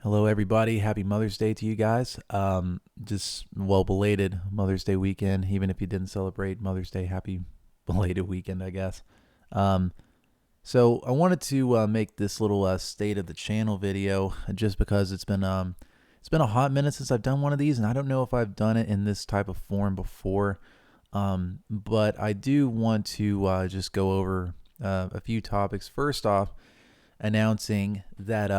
Hello, everybody. Happy Mother's Day to you guys. Just well belated Mother's Day weekend. Even if you didn't celebrate Mother's Day, happy belated weekend, I guess. Um, so I wanted to make this little state of the channel video just because it's been a hot minute since I've done one of these, and I don't know if I've done it in this type of form before. But I do want to just go over a few topics. First off, announcing that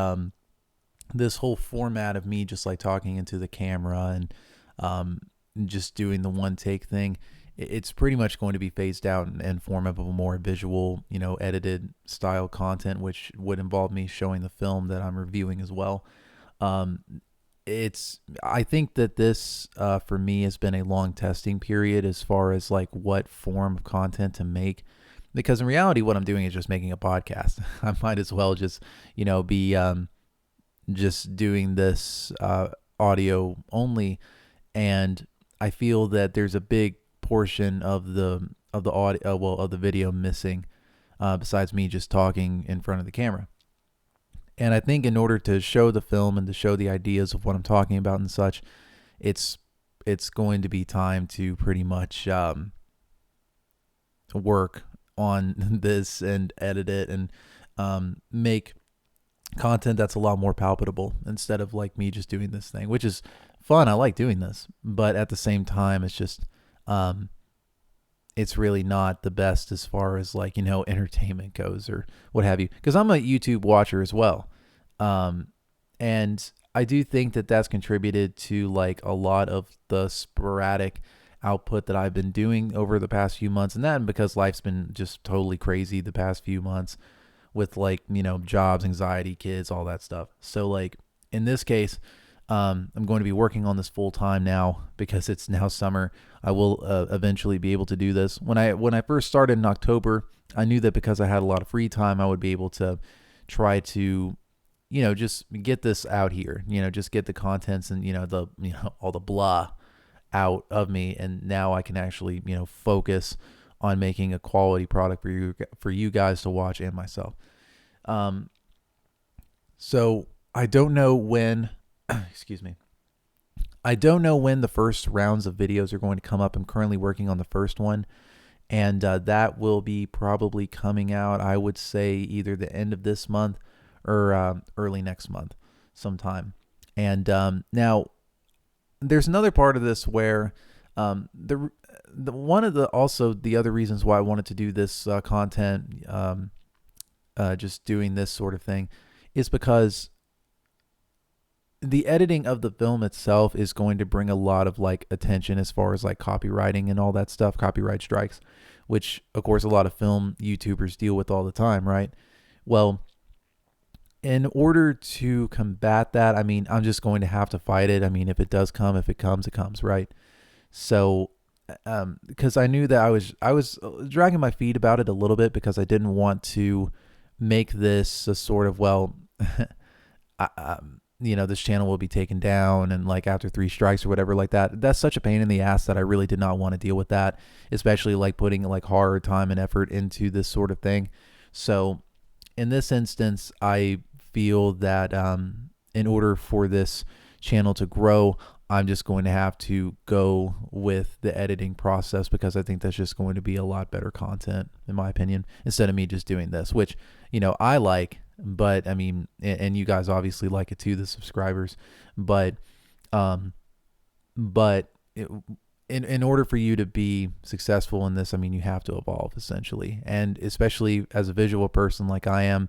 this whole format of me just like talking into the camera and um, just doing the one take thing, it's pretty much going to be phased out in form of a more visual, edited style content, which would involve me showing the film that I'm reviewing as well. Um, I think that this for me has been a long testing period as far as like what form of content to make, because in reality what I'm doing is just making a podcast. I might as well just be just doing this audio only, and I feel that there's a big portion of the audio, of the video missing, besides me just talking in front of the camera. And I think in order to show the film and to show the ideas of what I'm talking about and such, it's it's going to be time to pretty much work on this and edit it and make content that's a lot more palpable instead of like me just doing this thing, which is fun. I like doing this, but at the same time, it's just um, it's really not the best as far as like entertainment goes or what have you. Because I'm a YouTube watcher as well, um, and I do think that that's contributed to like a lot of the sporadic output that I've been doing over the past few months, and that because life's been just totally crazy the past few months with like jobs, anxiety, kids, all that stuff. So like in this case, I'm going to be working on this full time now because it's now summer. I will eventually be able to do this. When I first started in October, I knew that because I had a lot of free time, I would be able to try to just get this out here. Just get the contents and the all the blah out of me, and now I can actually focus on making a quality product for you guys to watch and myself. Um, so I don't know when, excuse me, I don't know when the first rounds of videos are going to come up. I'm currently working on the first one, and that will be probably coming out, I would say, either the end of this month or early next month sometime. And now there's another part of this where the one of the also the other reasons why I wanted to do this content, just doing this sort of thing, is because the editing of the film itself is going to bring a lot of like attention as far as like copywriting and all that stuff, copyright strikes, which of course a lot of film YouTubers deal with all the time, right? Well, in order to combat that, I mean, I'm just going to have to fight it. I mean, if it does come, if it comes, it comes, right? So, because I knew that I was dragging my feet about it a little bit because I didn't want to make this a sort of I, this channel will be taken down and like after 3 strikes or whatever like that. That's such a pain in the ass that I really did not want to deal with that, especially like putting like hard time and effort into this sort of thing. So in this instance, I feel that in order for this channel to grow, I'm just going to have to go with the editing process because I think that's just going to be a lot better content, in my opinion, instead of me just doing this, which, I like, but I mean, and you guys obviously like it too, the subscribers, but, um, but it, in order for you to be successful in this, I mean, you have to evolve essentially. And especially as a visual person like I am,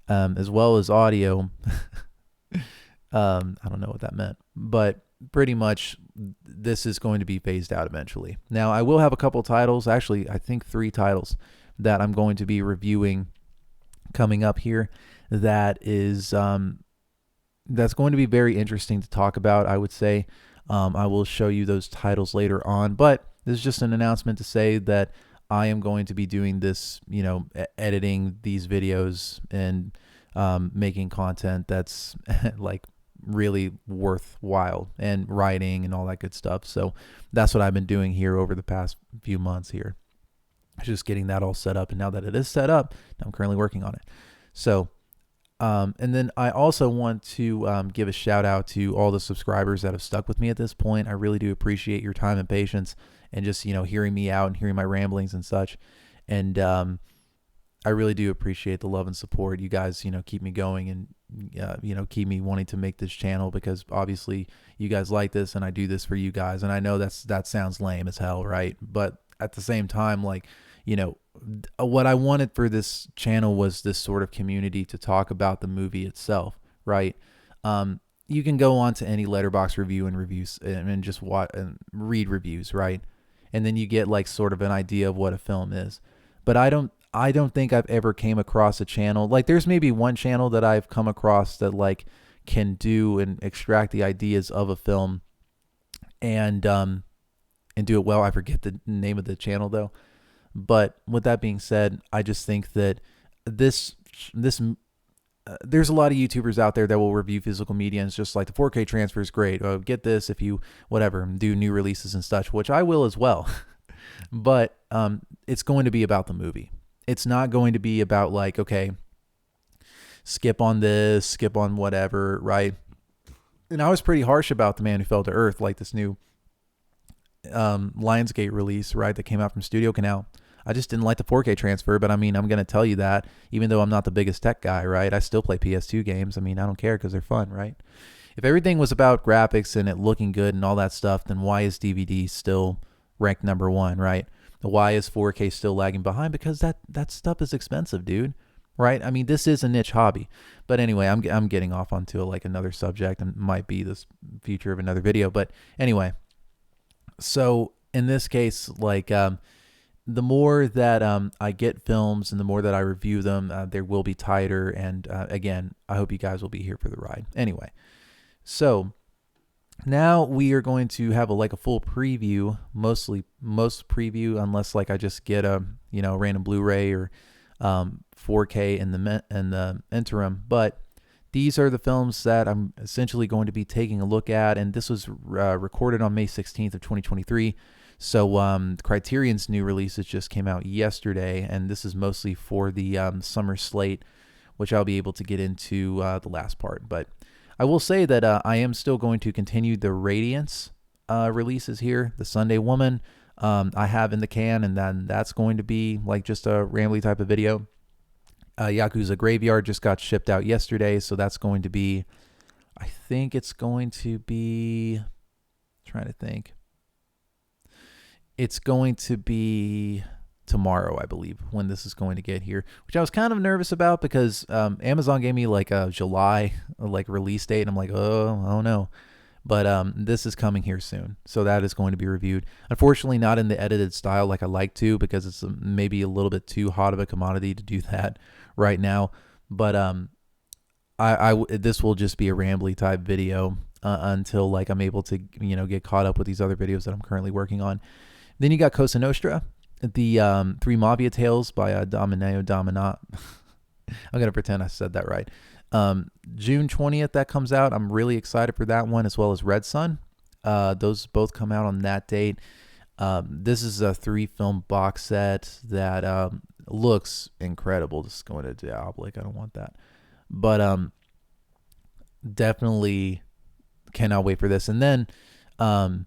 as well as audio, I don't know what that meant, but pretty much this is going to be phased out eventually. Now, I will have a couple titles, actually, I think 3 titles that I'm going to be reviewing coming up here. That is that's going to be very interesting to talk about, I would say. I will show you those titles later on, but this is just an announcement to say that I am going to be doing this, editing these videos and making content that's like really worthwhile, and writing and all that good stuff. So that's what I've been doing here over the past few months here. Just getting that all set up. And now that it is set up, I'm currently working on it. So And then I also want to give a shout out to all the subscribers that have stuck with me at this point. I really do appreciate your time and patience and just, hearing me out and hearing my ramblings and such. And I really do appreciate the love and support. You guys, keep me going and, keep me wanting to make this channel, because obviously you guys like this and I do this for you guys. And I know that sounds lame as hell, right? But at the same time, like, what I wanted for this channel was this sort of community to talk about the movie itself, right? You can go on to any Letterboxd review and reviews and just watch and read reviews, right? And then you get like sort of an idea of what a film is. But I don't think I've ever came across a channel, like there's maybe one channel that I've come across that like can do and extract the ideas of a film and do it well. I forget the name of the channel though. But with that being said, I just think that there's a lot of YouTubers out there that will review physical media and it's just like the 4K transfer is great. Oh, get this if you do new releases and such, which I will as well. But it's going to be about the movie. It's not going to be about like, okay, skip on this, skip on whatever, right? And I was pretty harsh about The Man Who Fell to Earth, like this new Lionsgate release, right, that came out from Studio Canal. I just didn't like the 4K transfer, but I mean, I'm going to tell you that even though I'm not the biggest tech guy, right? I still play PS2 games. I mean, I don't care because they're fun, right? If everything was about graphics and it looking good and all that stuff, then why is DVD still ranked number one, right? Why is 4K still lagging behind? Because that stuff is expensive, dude, right? I mean, this is a niche hobby. But anyway, I'm getting off onto like another subject and might be this future of another video. But anyway, so in this case, like the more that I get films and the more that I review them, they will be tighter. And again, I hope you guys will be here for the ride. Anyway, so now we are going to have a full preview, most preview, unless like I just get a random Blu-ray or 4K in the interim. But these are the films that I'm essentially going to be taking a look at, and this was recorded on May 16th of 2023. So Criterion's new releases just came out yesterday, and this is mostly for the summer slate, which I'll be able to get into the last part. But I will say that I am still going to continue the Radiance releases here. The Sunday Woman I have in the can, and then that's going to be like just a rambly type of video. Yakuza Graveyard just got shipped out yesterday, so that's going to be, I think it's going to be, trying to think. It's going to be tomorrow, I believe, when this is going to get here, which I was kind of nervous about because Amazon gave me like a July release date, and I'm like, oh, I don't know. But this is coming here soon, so that is going to be reviewed. Unfortunately, not in the edited style like I like to, because it's maybe a little bit too hot of a commodity to do that right now. But this will just be a rambly type video until like I'm able to get caught up with these other videos that I'm currently working on. Then you got Cosa Nostra, the Three Mafia Tales by Domineo Dominat. I'm gonna pretend I said that right. June 20th that comes out. I'm really excited for that one, as well as Red Sun. Those both come out on that date. This is a 3-film box set that looks incredible. Just going to Diabolic. I don't want that, but definitely cannot wait for this. And then A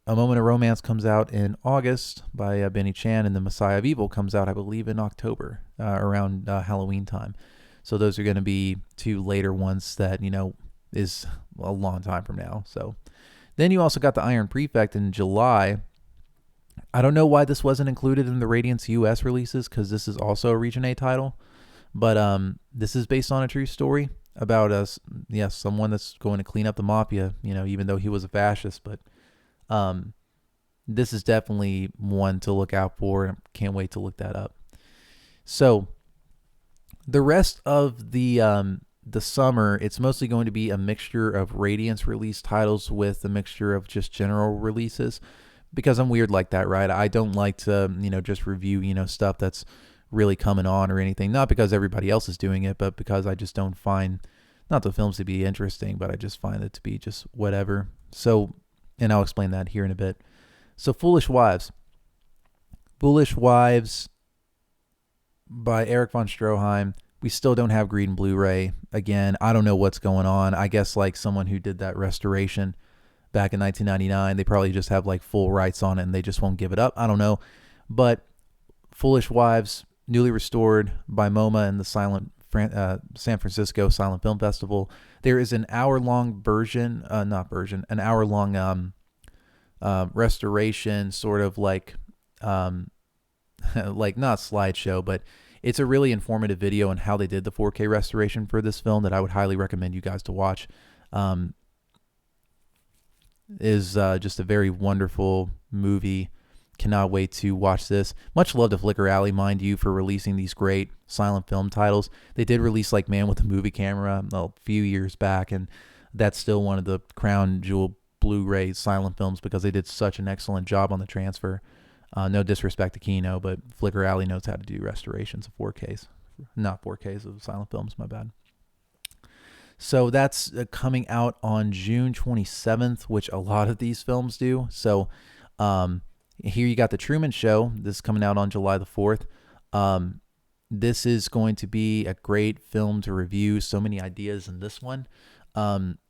Moment of Romance comes out in August by Benny Chan, and The Messiah of Evil comes out, I believe, in October, around Halloween time. So those are going to be 2 later ones that, is a long time from now. So then you also got The Iron Prefect in July. I don't know why this wasn't included in the Radiance US releases, because this is also a Region A title. But this is based on a true story about someone that's going to clean up the mafia, even though he was a fascist. But this is definitely one to look out for. I can't wait to look that up. So the rest of the summer, it's mostly going to be a mixture of Radiance release titles with a mixture of just general releases, because I'm weird like that, right? I don't like to, just review, stuff that's really coming on or anything. Not because everybody else is doing it, but because I just don't find, not the films to be interesting, but I just find it to be just whatever. So, and I'll explain that here in a bit. So Foolish Wives. Foolish Wives by Eric von Stroheim. We still don't have green Blu-ray. Again, I don't know what's going on. I guess like someone who did that restoration back in 1999, they probably just have like full rights on it and they just won't give it up. I don't know. But Foolish Wives, newly restored by MoMA and the San Francisco Silent Film Festival. There is an hour-long an hour-long restoration, sort of like like not slideshow, but it's a really informative video on how they did the 4K restoration for this film that I would highly recommend you guys to watch. Is just a very wonderful movie. Cannot wait to watch this. Much love to Flickr Alley, mind you, for releasing these great silent film titles. They did release like Man with a Movie Camera a few years back, and that's still one of the crown jewel Blu-ray silent films because they did such an excellent job on the transfer. No disrespect to Kino, but Flickr Alley knows how to do restorations of 4Ks. Not 4Ks of silent films, my bad. So that's coming out on June 27th, which a lot of these films do. So here you got The Truman Show. This is coming out on July the 4th. This is going to be a great film to review. So many ideas in this one.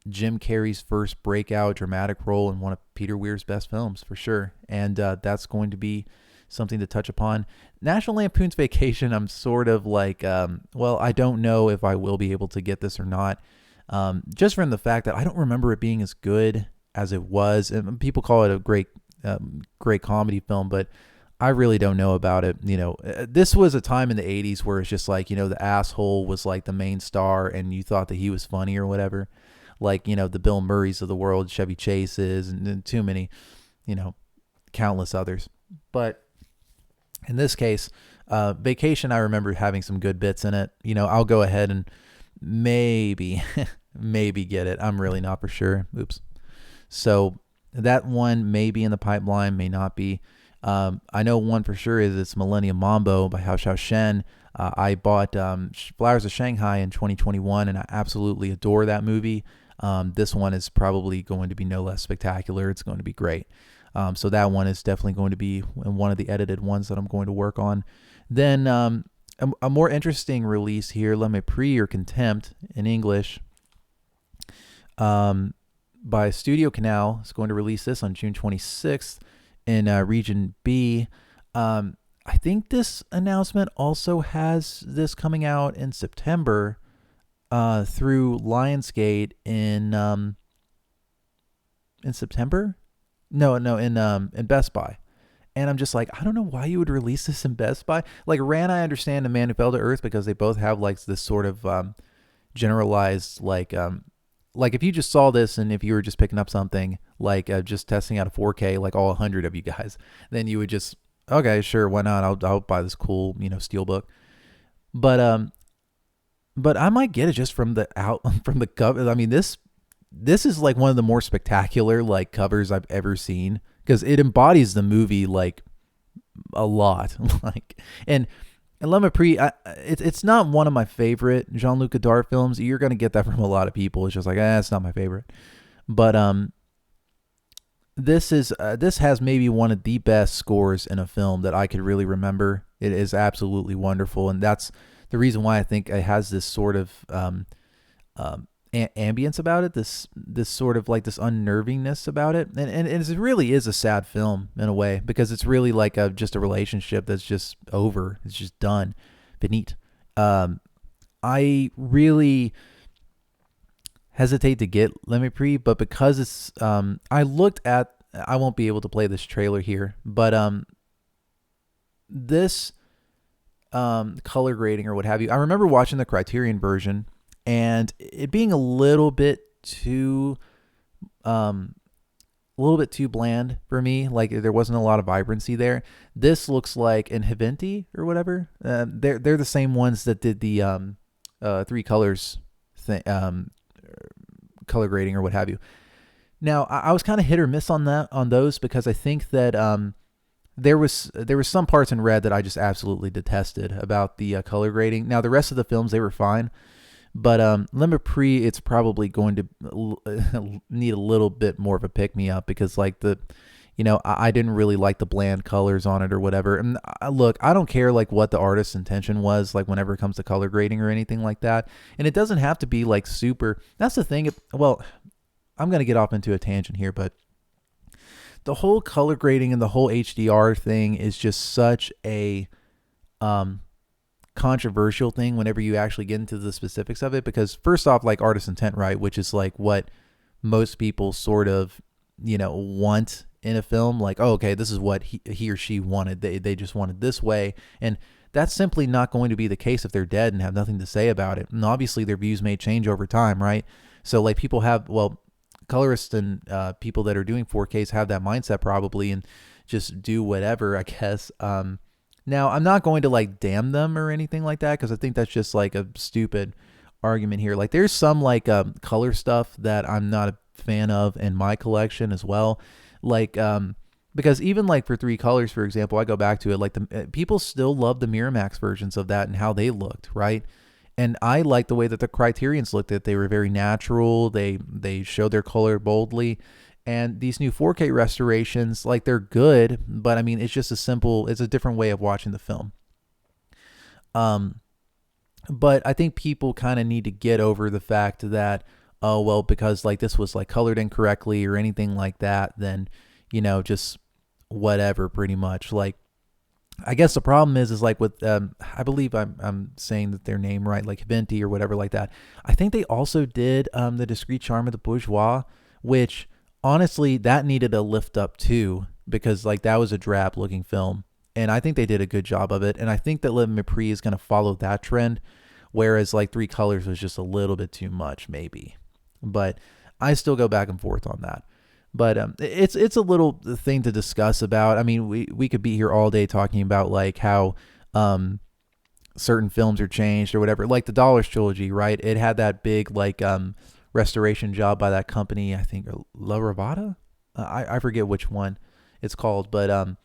Jim Carrey's first breakout dramatic role in one of Peter Weir's best films, for sure. And that's going to be something to touch upon. National Lampoon's Vacation, I'm sort of like, I don't know if I will be able to get this or not. Just from the fact that I don't remember it being as good as it was. And people call it a great comedy film, but I really don't know about it. This was a time in the 80s where it's just like, the asshole was like the main star and you thought that he was funny or whatever. Like, the Bill Murrays of the world, Chevy Chases, and too many, countless others. But in this case, Vacation, I remember having some good bits in it. I'll go ahead and maybe get it. I'm really not for sure. Oops. So that one may be in the pipeline, may not be. I know one for sure is it's Millennium Mambo by Hao Xiaoshen. I bought Flowers of Shanghai in 2021, and I absolutely adore that movie. This one is probably going to be no less spectacular. It's going to be great. So that one is definitely going to be one of the edited ones that I'm going to work on. Then a more interesting release here, Le Mépris or Contempt in English, by Studio Canal. It's going to release this on June 26th in Region B. I think this announcement also has this coming out in September through Lionsgate in September. No, in Best Buy. And I'm just like, I don't know why you would release this in Best Buy. Like Ran, I understand, and Man Who Fell to Earth, because they both have like this sort of generalized like if you just saw this and if you were just picking up something like just testing out a 4K, like all 100 of you guys, then you would just, okay, sure, why not? I'll buy this cool, steelbook. But I might get it just from the cover. I mean, this is like one of the more spectacular like covers I've ever seen, because it embodies the movie like a lot. Like and Le Mépris, it's not one of my favorite Jean-Luc Godard films. You're gonna get that from a lot of people. It's just like, it's not my favorite. But this has maybe one of the best scores in a film that I could really remember. It is absolutely wonderful, and that's the reason why I think it has this sort of ambience about it, this sort of like this unnervingness about it, and it really is a sad film in a way, because it's really like just a relationship that's just over, it's just done, finite. I really hesitate to get Le Mépris, but because it's I won't be able to play this trailer here, but this color grading or what have you, I remember watching the Criterion version and it being a little bit too bland for me. Like there wasn't a lot of vibrancy there. This looks like in Hivinti or whatever. They're the same ones that did the three colors thing, color grading or what have you. Now I was kind of hit or miss on those, because I think that there was some parts in red that I just absolutely detested about the color grading. Now the rest of the films, they were fine. But Le Mépris, it's probably going to need a little bit more of a pick-me-up, because like I didn't really like the bland colors on it or whatever. And look, I don't care like what the artist's intention was, like whenever it comes to color grading or anything like that. And it doesn't have to be like super. That's the thing. Well, I'm gonna get off into a tangent here, but the whole color grading and the whole HDR thing is just such a controversial thing whenever you actually get into the specifics of it. Because first off, like artist intent, right, which is like what most people sort of want in a film, like, oh, okay, this is what he or she wanted. They just wanted this way, and that's simply not going to be the case if they're dead and have nothing to say about it. And obviously their views may change over time, right? So like people have, well, colorists and people that are doing 4Ks have that mindset probably, and just do whatever, I guess. Now I'm not going to like damn them or anything like that, because I think that's just like a stupid argument here. Like there's some like color stuff that I'm not a fan of in my collection as well. Like because even like for 3 colors, for example, I go back to it, like the people still love the Miramax versions of that and how they looked, right? And I like the way that the Criterions looked at. They were very natural. They showed their color boldly. And these new 4K restorations, like they're good, but I mean, it's just it's a different way of watching the film. But I think people kind of need to get over the fact that, oh, well, because like this was like colored incorrectly or anything like that, then, just whatever, pretty much. Like, I guess the problem is like with, I believe I'm saying that their name right, like Venti or whatever like that. I think they also did The Discreet Charm of the Bourgeois, which honestly, that needed a lift up too, because like that was a drab looking film. And I think they did a good job of it. And I think that Le Mépris is going to follow that trend, whereas like 3 colors was just a little bit too much, maybe. But I still go back and forth on that. But it's a little thing to discuss about. I mean, we could be here all day talking about like how certain films are changed or whatever. Like the Dollars trilogy, right? It had that big like restoration job by that company, I think La Ravata. I forget which one it's called, but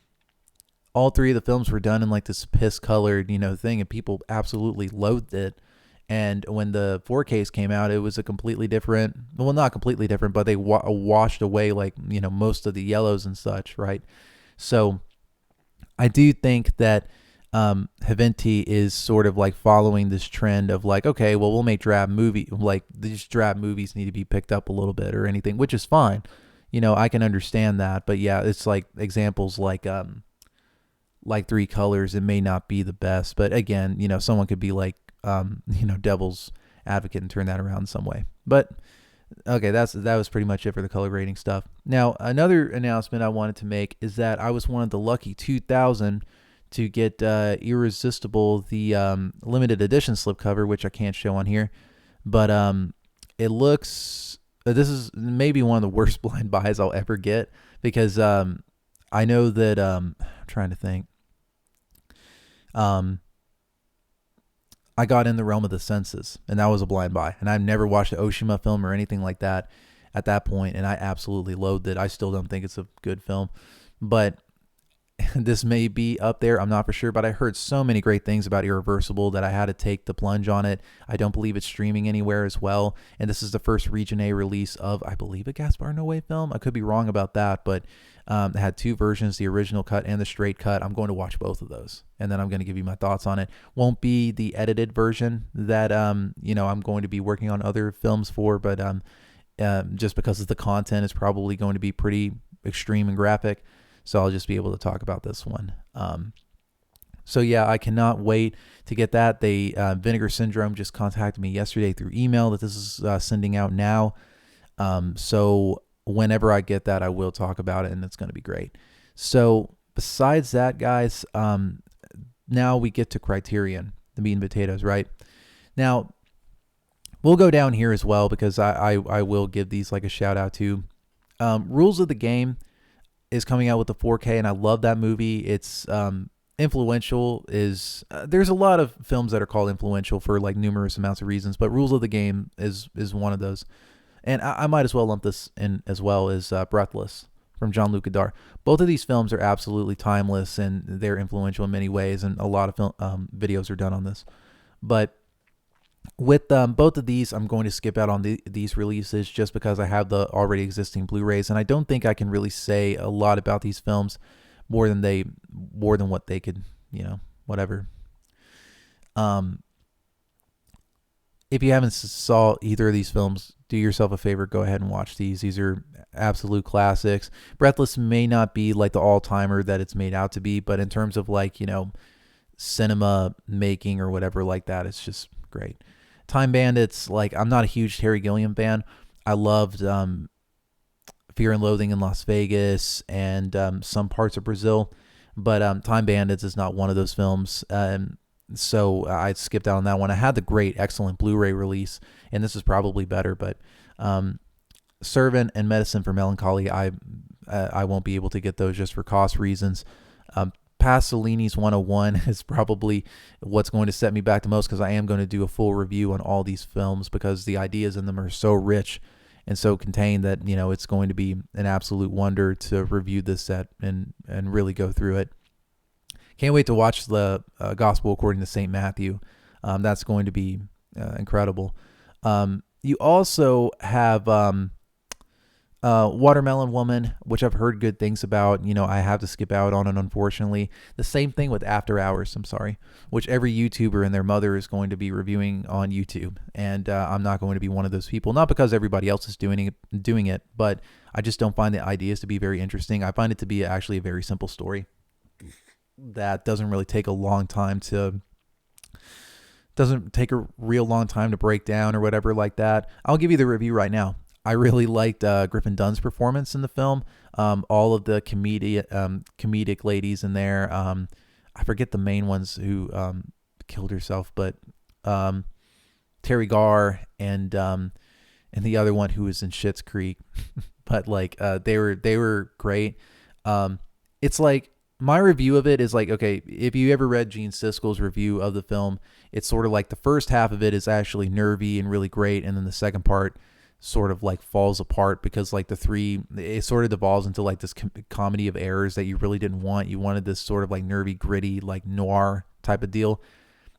all 3 of the films were done in like this piss colored thing, and people absolutely loathed it. And when the 4Ks came out, it was a completely different, well, not completely different, but they washed away like, most of the yellows and such, right? So I do think that Haventi is sort of like following this trend of like, okay, well, we'll make drab movie, like these drab movies need to be picked up a little bit or anything, which is fine. I can understand that. But yeah, it's like examples like 3 colors, it may not be the best. But again, someone could be like, devil's advocate and turn that around in some way. But okay, that was pretty much it for the color grading stuff. Now, another announcement I wanted to make is that I was one of the lucky 2,000 to get Irresistible, the limited edition slipcover, which I can't show on here. But it looks, this is maybe one of the worst blind buys I'll ever get, because I know that, I'm trying to think. I got In the Realm of the Senses, and that was a blind buy. And I've never watched an Oshima film or anything like that at that point, and I absolutely loathed it. I still don't think it's a good film, but this may be up there. I'm not for sure, but I heard so many great things about Irreversible that I had to take the plunge on it. I don't believe it's streaming anywhere as well, and this is the first Region A release of, I believe, a Gaspar Noé film. I could be wrong about that, but it had 2 versions, the original cut and the straight cut. I'm going to watch both of those, and then I'm going to give you my thoughts on it. Won't be the edited version that I'm going to be working on other films for, but just because of the content is probably going to be pretty extreme and graphic, so I'll just be able to talk about this one. So yeah, I cannot wait to get that. They Vinegar Syndrome just contacted me yesterday through email that this is sending out now. So whenever I get that, I will talk about it, and it's going to be great. So besides that, guys, now we get to Criterion, the meat and potatoes, right? Now, we'll go down here as well, because I will give these like a shout out to. Rules of the Game is coming out with the 4K, and I love that movie. It's influential. There's a lot of films that are called influential for like numerous amounts of reasons, but Rules of the Game is one of those. And I might as well lump this in as well as Breathless from Jean-Luc Godard. Both of these films are absolutely timeless, and they're influential in many ways, and a lot of videos are done on this. But With both of these, I'm going to skip out on these releases just because I have the already existing Blu-rays, and I don't think I can really say a lot about these films more than what they could, whatever. Um, if you haven't saw either of these films, do yourself a favor, go ahead and watch these. These are absolute classics. Breathless may not be like the all-timer that it's made out to be, but in terms of like, cinema making or whatever like that, it's just great. Time Bandits, like I'm not a huge Terry Gilliam fan. I loved Fear and Loathing in Las Vegas and some parts of Brazil, but Time Bandits is not one of those films. So I skipped out on that one. I had the great, excellent Blu-ray release, and this is probably better, but Servant and Medicine for Melancholy, I won't be able to get those just for cost reasons. Pasolini's 101 is probably what's going to set me back the most, because I am going to do a full review on all these films because the ideas in them are so rich and so contained that it's going to be an absolute wonder to review this set and really go through it. Can't wait to watch the Gospel According to St. Matthew. That's going to be incredible. You also have Watermelon Woman, which I've heard good things about. I have to skip out on it, unfortunately. The same thing with After Hours, I'm sorry, which every YouTuber and their mother is going to be reviewing on YouTube. And I'm not going to be one of those people, not because everybody else is doing it, but I just don't find the ideas to be very interesting. I find it to be actually a very simple story that doesn't really take a long time to real long time to break down or whatever like that. I'll give you the review right now. I really liked Griffin Dunn's performance in the film. All of the comedic ladies in there. I forget the main ones who killed herself, but Terry Garr and the other one who was in Schitt's Creek. But like they were great. It's like, my review of it is like, okay, if you ever read Gene Siskel's review of the film, it's sort of like the first half of it is actually nervy and really great, and then the second part sort of like falls apart because like it sort of devolves into like this comedy of errors that you really didn't want. You wanted this sort of like nervy, gritty, like noir type of deal.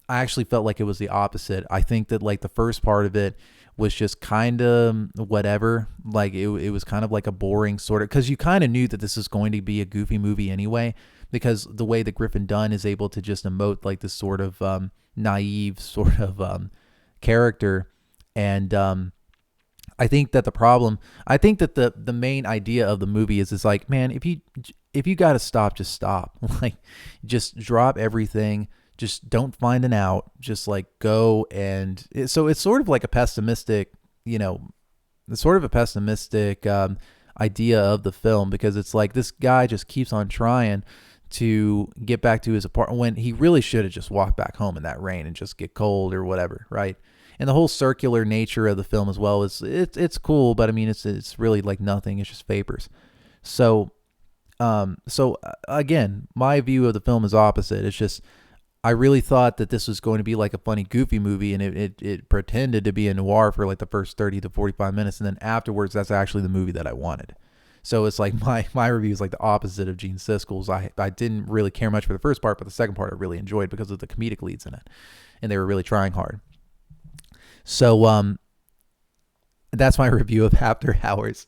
I actually felt like it was the opposite. I think that like the first part of it was just kind of whatever. Like it was kind of like a boring sort of, because you kind of knew that this is going to be a goofy movie anyway, because the way that Griffin Dunn is able to just emote like this sort of naive sort of character. And I think that the main idea of the movie is like, man, if you got to stop, just stop. Like, just drop everything. Just don't find an out. Just like go. And so it's sort of like a pessimistic, idea of the film, because it's like this guy just keeps on trying to get back to his apartment when he really should have just walked back home in that rain and just get cold or whatever, right? And the whole circular nature of the film as well is it's cool, but I mean it's really like nothing. It's just vapors. So again, my view of the film is opposite. It's just, I really thought that this was going to be like a funny, goofy movie, and it pretended to be a noir for like the first 30 to 45 minutes, and then afterwards, that's actually the movie that I wanted. So it's like my review is like the opposite of Gene Siskel's. I didn't really care much for the first part, but the second part I really enjoyed because of the comedic leads in it, and they were really trying hard. So that's my review of After Hours.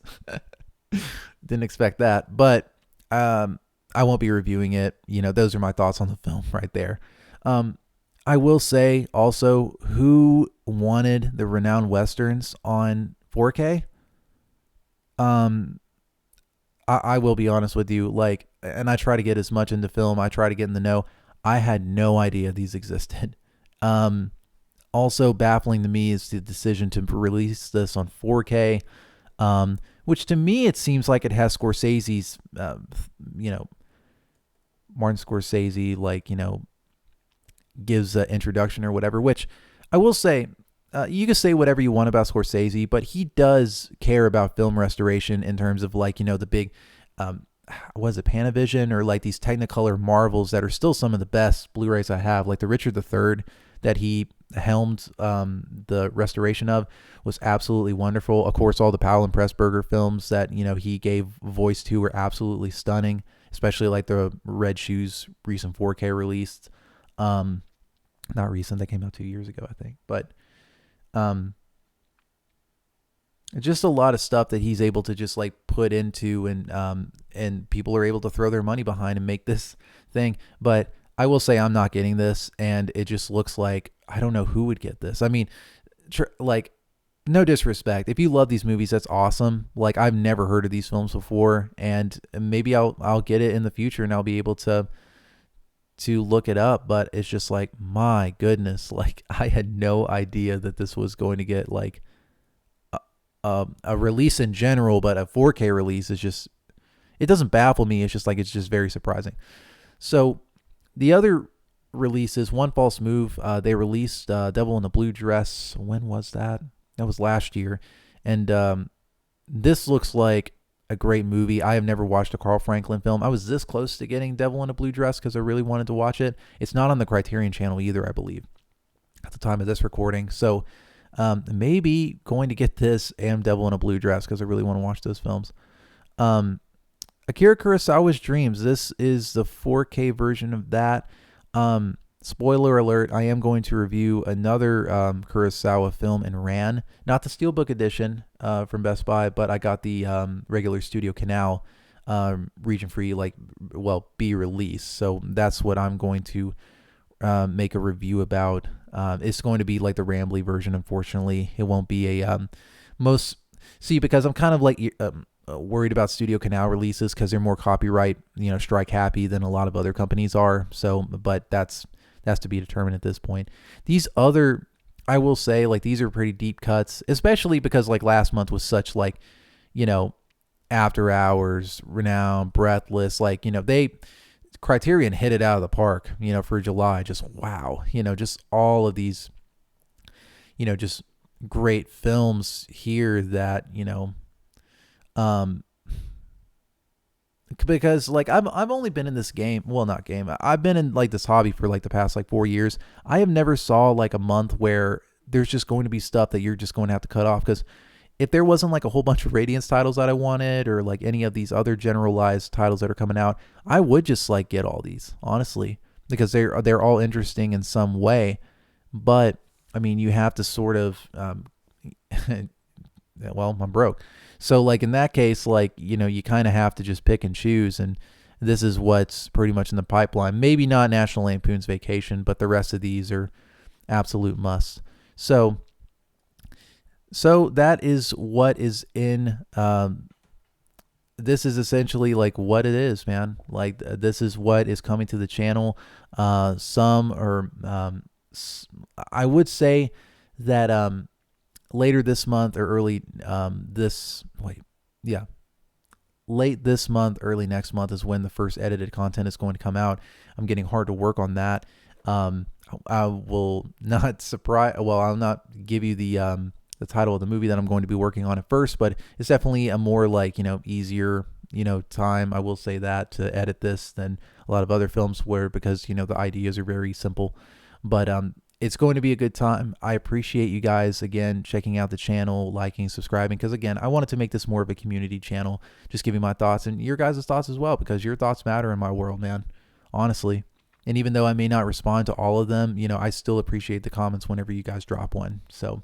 Didn't expect that, but I won't be reviewing it. Those are my thoughts on the film right there. I will say also, who wanted the renowned westerns on 4K? I will be honest with you, like, and I try to get as much into film. I try to get in the know. I had no idea these existed. Also baffling to me is the decision to release this on 4K, which to me, it seems like it has Scorsese's, Martin Scorsese, like, gives an introduction or whatever, which I will say, you can say whatever you want about Scorsese, but he does care about film restoration in terms of like, the big, was it Panavision or like these Technicolor marvels that are still some of the best Blu-rays I have, like the Richard III that he helmed the restoration of was absolutely wonderful. Of course, all the Powell and Pressburger films that, he gave voice to were absolutely stunning, especially like the Red Shoes recent 4K released. Not recent, that came out 2 years ago, I think. But um, just a lot of stuff that he's able to just like put into, and people are able to throw their money behind and make this thing. But I will say I'm not getting this, and it just looks like I don't know who would get this. I mean, like, no disrespect, if you love these movies, that's awesome. Like, I've never heard of these films before, and maybe I'll get it in the future, and I'll be able to look it up. But it's just like, my goodness, like, I had no idea that this was going to get like a release in general, but a 4K release is just, it doesn't baffle me. It's just like, it's just very surprising. So the other releases, One False Move, they released Devil in a Blue Dress. When was that? That was last year. And this looks like a great movie. I have never watched a Carl Franklin film. I was this close to getting Devil in a Blue Dress because I really wanted to watch it. It's not on the Criterion channel either, I believe, at the time of this recording. So maybe going to get this and Devil in a Blue Dress because I really want to watch those films. Akira Kurosawa's Dreams. This is the 4K version of that. Spoiler alert, I am going to review another Kurosawa film in RAN. Not the Steelbook edition from Best Buy, but I got the regular Studio Canal region free, B release. So that's what I'm going to make a review about. It's going to be like the Rambly version, unfortunately. It won't be a because I'm kind of like worried about Studio Canal releases because they're more copyright, strike happy than a lot of other companies are. So, but that's to be determined at this point. These other, I will say, like, these are pretty deep cuts, especially because like last month was such like, After Hours, Renown, Breathless, Criterion hit it out of the park, for July. Just wow, just all of these, just great films here that, because like I've only been in this game, well, not game, I've been in like this hobby for like the past like 4 years. I have never saw like a month where there's just going to be stuff that you're just going to have to cut off, because if there wasn't like a whole bunch of Radiance titles that I wanted, or like any of these other generalized titles that are coming out, I would just like get all these, honestly, because they're all interesting in some way. But I mean, you have to sort of well, I'm broke. So like in that case, like, you kind of have to just pick and choose. And this is what's pretty much in the pipeline. Maybe not National Lampoon's Vacation, but the rest of these are absolute musts. So that is what is in, this is essentially like what it is, man. Like this is what is coming to the channel. Some are, I would say that, later this month or late this month, early next month is when the first edited content is going to come out. I'm getting hard to work on that. I will not I'll not give you the title of the movie that I'm going to be working on at first, but it's definitely a more like, easier, time, I will say that, to edit this than a lot of other films because, the ideas are very simple. But it's going to be a good time. I appreciate you guys, again, checking out the channel, liking, subscribing, because, again, I wanted to make this more of a community channel, just giving my thoughts and your guys' thoughts as well, because your thoughts matter in my world, man, honestly. And even though I may not respond to all of them, I still appreciate the comments whenever you guys drop one. So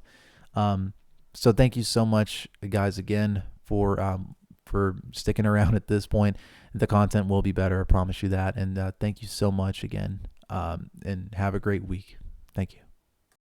thank you so much, guys, again, for sticking around at this point. The content will be better, I promise you that. And thank you so much again, and have a great week. Thank you.